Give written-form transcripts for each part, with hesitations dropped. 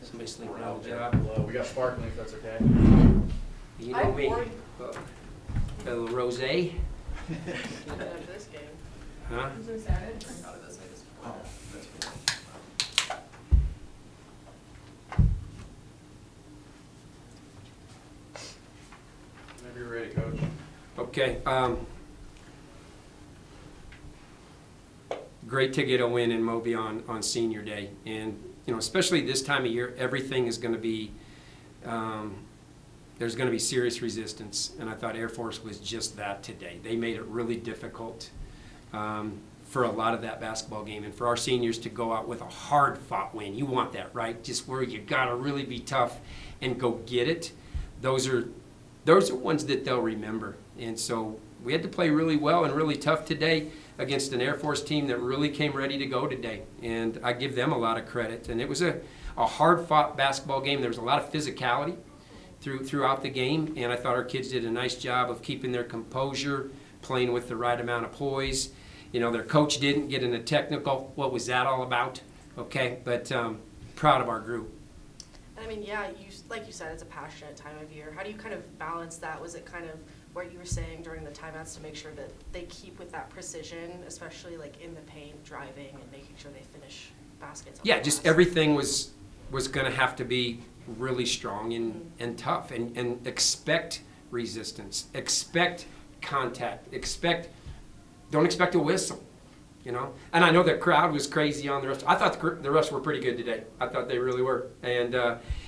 Somebody sleeping We're on out the there job. below. We got sparkling if that's okay. You know me. A little rosé. After this game. Huh? I'm so excited. Drink out of this. I just. Oh, that's cool. Whenever you're ready, Coach. Okay. Great to get a win in Moby on Senior Day, and especially this time of year, everything is going to be there's going to be serious resistance, and I thought Air Force was just that today. They made it really difficult for a lot of that basketball game, and for our seniors to go out with a hard-fought win. You want that, right? Just where you got to really be tough and go get it. Those are ones that they'll remember, and so we had to play really well and really tough today against an Air Force team that really came ready to go today, and I give them a lot of credit. And it was a hard-fought basketball game. There was a lot of physicality throughout the game, and I thought our kids did a nice job of keeping their composure, playing with the right amount of poise. Their coach didn't get in a technical, what was that all about? Okay, but proud of our group. I mean, yeah, like you said, it's a passionate time of year. How do you kind of balance that? Was it kind of what you were saying during the timeouts to make sure that they keep with that precision, especially like in the paint, driving, and making sure they finish baskets? Yeah, just everything was going to have to be really strong and tough, and expect resistance, expect contact, don't expect a whistle, And I know the crowd was crazy on the rest. I thought the refs were pretty good today. I thought they really were, and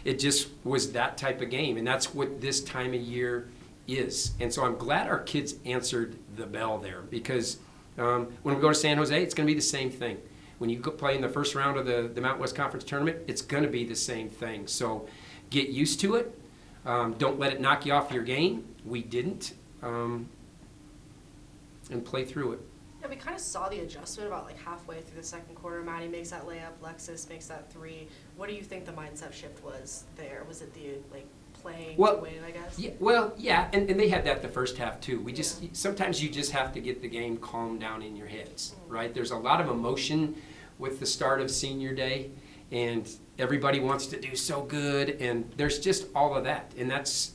it just was that type of game, and that's what this time of year is. And so I'm glad our kids answered the bell there, because when we go to San Jose, it's going to be the same thing. When you go play in the first round of the Mountain West Conference tournament, it's going to be the same thing. So get used to it. Don't let it knock you off your game. We didn't. And play through it. Yeah, we kind of saw the adjustment about like halfway through the second quarter. Maddie makes that layup, Lexus makes that three. What do you think the mindset shift was there? Was it the playing to win, I guess? Yeah, and they had that the first half too. Sometimes you just have to get the game calmed down in your heads, right? There's a lot of emotion with the start of Senior Day, and everybody wants to do so good, and there's just all of that, and that's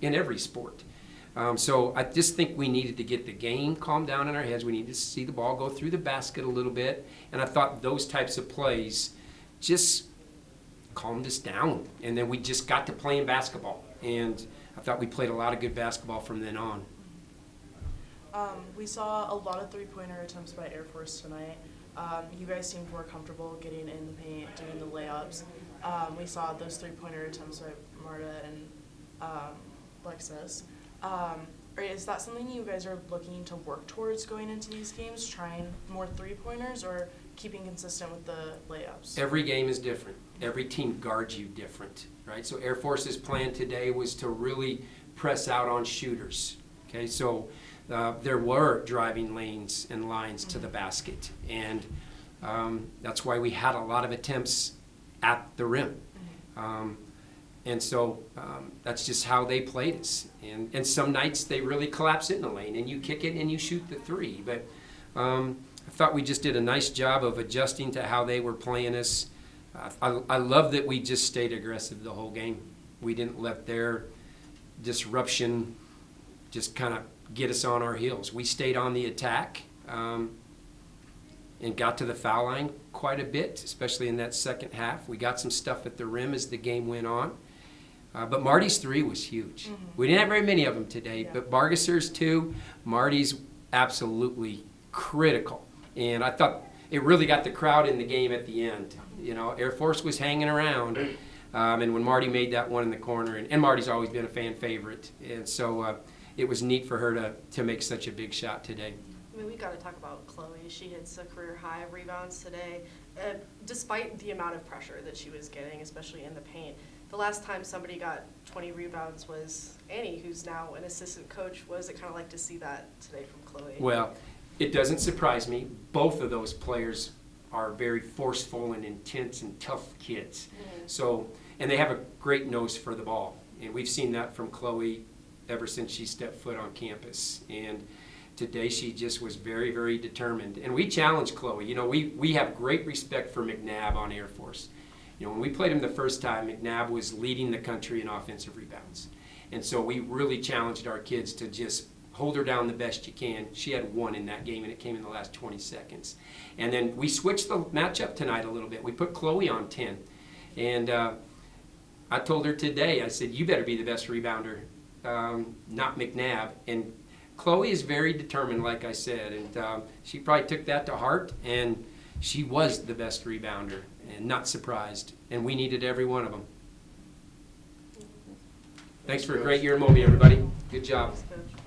in every sport. So I just think we needed to get the game calmed down in our heads. We needed to see the ball go through the basket a little bit, and I thought those types of plays just calmed us down, and then we just got to playing basketball, and I thought we played a lot of good basketball from then on. We saw a lot of three-pointer attempts by Air Force tonight. You guys seemed more comfortable getting in the paint, doing the layups. We saw those three-pointer attempts by Marta and Lexus. Is that something you guys are looking to work towards going into these games, trying more three-pointers or keeping consistent with the layups? Every game is different. Every team guards you different, right? So Air Force's plan today was to really press out on shooters, okay? So there were driving lanes and lines to the basket, and that's why we had a lot of attempts at the rim. And so that's just how they played us. And some nights they really collapse in the lane, and you kick it and you shoot the three. But I thought we just did a nice job of adjusting to how they were playing us. I love that we just stayed aggressive the whole game. We didn't let their disruption just kind of get us on our heels. We stayed on the attack and got to the foul line quite a bit, especially in that second half. We got some stuff at the rim as the game went on. But Marty's three was huge. Mm-hmm. We didn't have very many of them today, Yeah. but Vargas's two, Marty's absolutely critical. And I thought it really got the crowd in the game at the end. Air Force was hanging around, and when Marty made that one in the corner, and Marty's always been a fan favorite, and so it was neat for her to make such a big shot today. I mean, we got to talk about Chloe. She hits a career high of rebounds today, despite the amount of pressure that she was getting, especially in the paint. The last time somebody got 20 rebounds was Annie, who's now an assistant coach. What is it kind of like to see that today from Chloe? Well, it doesn't surprise me. Both of those players are very forceful and intense and tough kids. Mm-hmm. So, and they have a great nose for the ball. And we've seen that from Chloe ever since she stepped foot on campus. And today she just was very, very determined. And we challenged Chloe. We have great respect for McNabb on Air Force. You know, when we played them the first time, McNabb was leading the country in offensive rebounds. And so we really challenged our kids to just hold her down the best you can. She had one in that game, and it came in the last 20 seconds. And then we switched the matchup tonight a little bit. We put Chloe on 10. And I told her today, I said, you better be the best rebounder, not McNabb. And Chloe is very determined, like I said, and she probably took that to heart, and she was the best rebounder, and not surprised. And we needed every one of them. Thanks for a great year in Moby, everybody. Good job. Thanks, Coach.